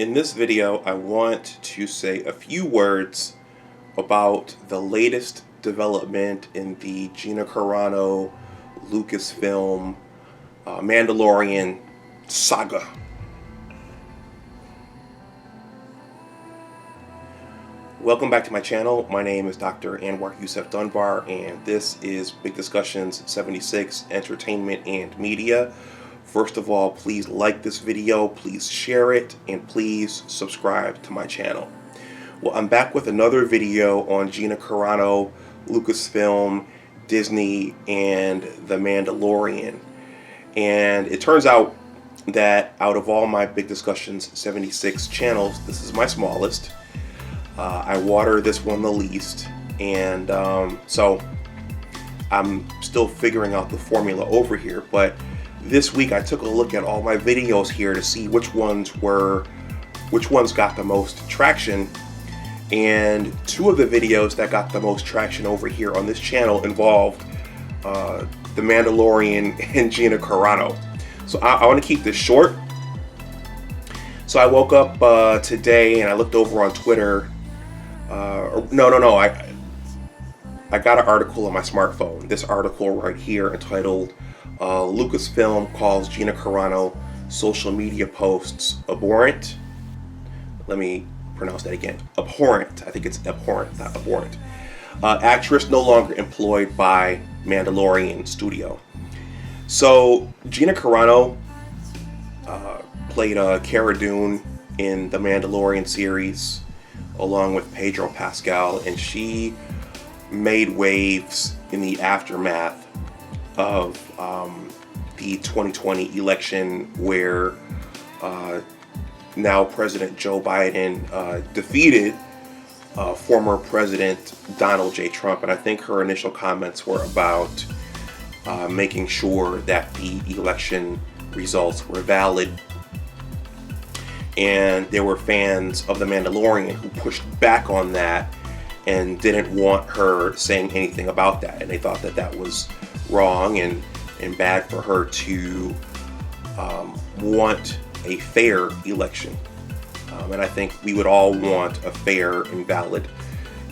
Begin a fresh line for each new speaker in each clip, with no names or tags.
In this video, I want to say a few words about the latest development in the Gina Carano, Lucasfilm, Mandalorian saga. Welcome back to my channel. My name is Dr. Anwar Youssef Dunbar, and this is Big Discussions 76 Entertainment and Media. First of all, please like this video, please share it, and please subscribe to my channel. Well, I'm back with another video on Gina Carano, Lucasfilm, Disney, and The Mandalorian. And it turns out that out of all my Big Discussions 76 channels, this is my smallest. I water this one the least, and so I'm still figuring out the formula over here. But this week I took a look at all my videos here to see which ones got the most traction, and two of the videos that got the most traction over here on this channel involved The Mandalorian and Gina Carano. So I want to keep this short. So I woke up today and I looked over on Twitter. I got an article on my smartphone. This article right here entitled Lucasfilm calls Gina Carano social media posts abhorrent. Let me pronounce that again. Abhorrent. I think it's abhorrent, not abhorrent. Actress no longer employed by Mandalorian studio. So Gina Carano played Cara Dune in the Mandalorian series, along with Pedro Pascal, and she made waves in the aftermath of the 2020 election, where now President Joe Biden defeated former President Donald J. Trump. And I think her initial comments were about making sure that the election results were valid. And there were fans of The Mandalorian who pushed back on that and didn't want her saying anything about that. And they thought that that was wrong and bad for her to want a fair election. And I think we would all want a fair and valid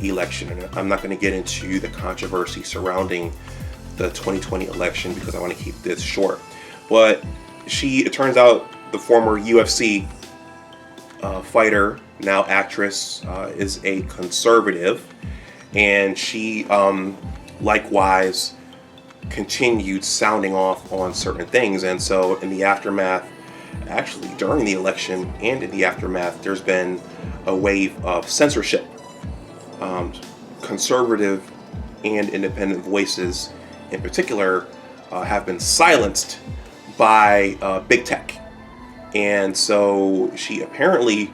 election. And I'm not going to get into the controversy surrounding the 2020 election because I want to keep this short. But it turns out the former UFC fighter, now actress, is a conservative, and she likewise continued sounding off on certain things. And so in the aftermath, actually during the election and in the aftermath, there's been a wave of censorship. Conservative and independent voices in particular have been silenced by big tech. And so she apparently,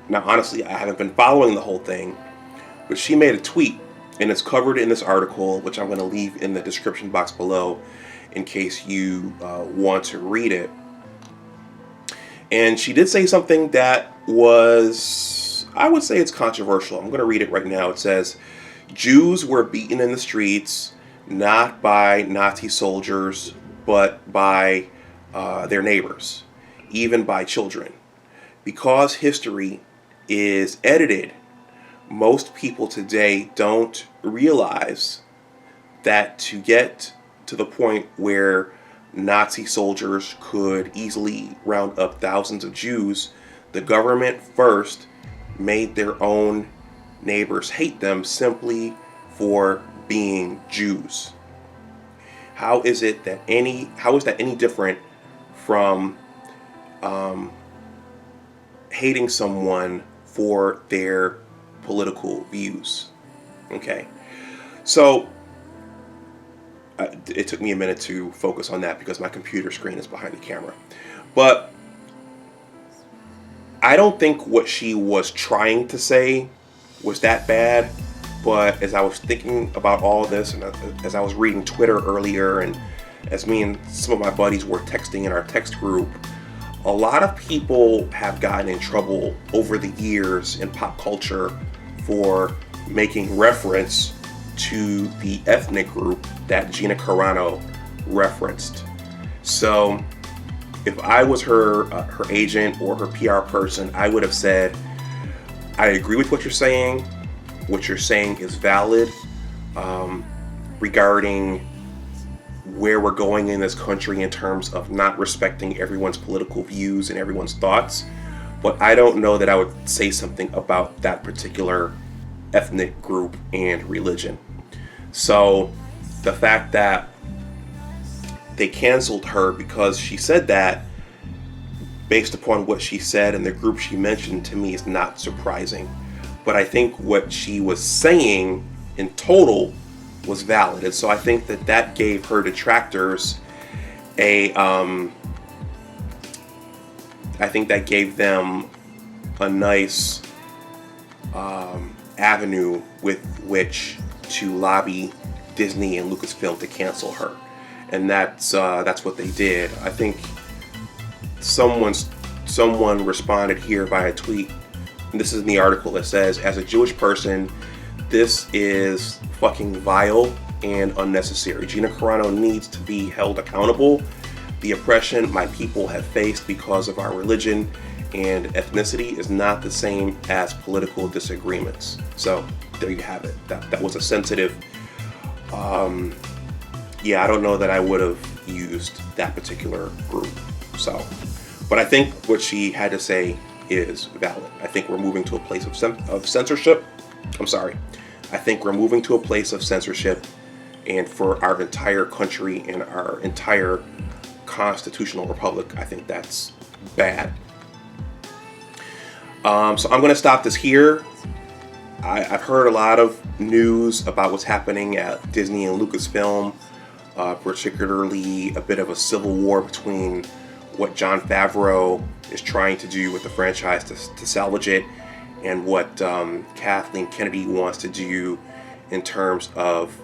now honestly I haven't been following the whole thing, but she made a tweet, and it's covered in this article, which I'm going to leave in the description box below in case you want to read it. And she did say something that was, I would say it's controversial. I'm going to read it right now. It says, Jews were beaten in the streets, not by Nazi soldiers, but by their neighbors, even by children. Because history is edited, most people today don't realize that to get to the point where Nazi soldiers could easily round up thousands of Jews, the government first made their own neighbors hate them simply for being Jews. How is that any different from hating someone for their political views? Okay, so it took me a minute to focus on that because my computer screen is behind the camera. But I don't think what she was trying to say was that bad. But as I was thinking about all of this, and as I was reading Twitter earlier, and as me and some of my buddies were texting in our text group, a lot of people have gotten in trouble over the years in pop culture for making reference to the ethnic group that Gina Carano referenced. So if I was her agent or her PR person, I would have said, I agree with what you're saying. What you're saying is valid regarding where we're going in this country in terms of not respecting everyone's political views and everyone's thoughts. But I don't know that I would say something about that particular ethnic group and religion. So the fact that they canceled her because she said that, based upon what she said and the group she mentioned, to me is not surprising. But I think what she was saying in total was valid. And so I think that that gave her detractors I think that gave them a nice avenue with which to lobby Disney and Lucasfilm to cancel her. And that's what they did. I think someone responded here via tweet, and this is in the article, that says, as a Jewish person, this is fucking vile and unnecessary. Gina Carano needs to be held accountable. The oppression my people have faced because of our religion and ethnicity is not the same as political disagreements. So there you have it. That was a sensitive, I don't know that I would have used that particular group. So, but I think what she had to say is valid. I think we're moving to a place of censorship. I'm sorry. I think we're moving to a place of censorship, and for our entire country and our entire constitutional republic, I think that's bad. So I'm going to stop this here. I've heard a lot of news about what's happening at Disney and Lucasfilm, particularly a bit of a civil war between what Jon Favreau is trying to do with the franchise to salvage it, and what Kathleen Kennedy wants to do in terms of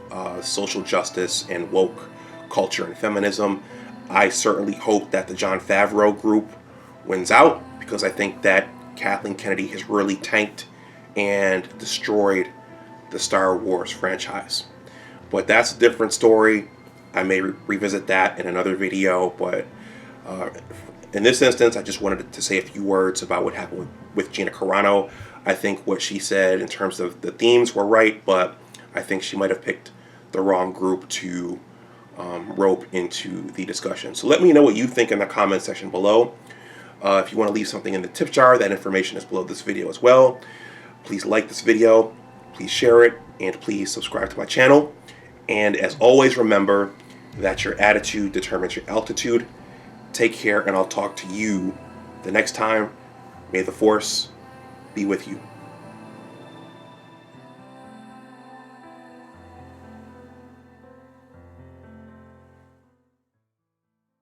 social justice and woke culture and feminism. I certainly hope that the Jon Favreau group wins out, because I think that Kathleen Kennedy has really tanked and destroyed the Star Wars franchise. But that's a different story. I may revisit that in another video, but in this instance, I just wanted to say a few words about what happened with Gina Carano. I think what she said in terms of the themes were right, but I think she might have picked the wrong group to rope into the discussion. So let me know what you think in the comment section below. If you want to leave something in the tip jar, that information is below this video as well. Please like this video, please share it, and please subscribe to my channel. And as always, remember that your attitude determines your altitude. Take care, and I'll talk to you the next time. May the Force be with you.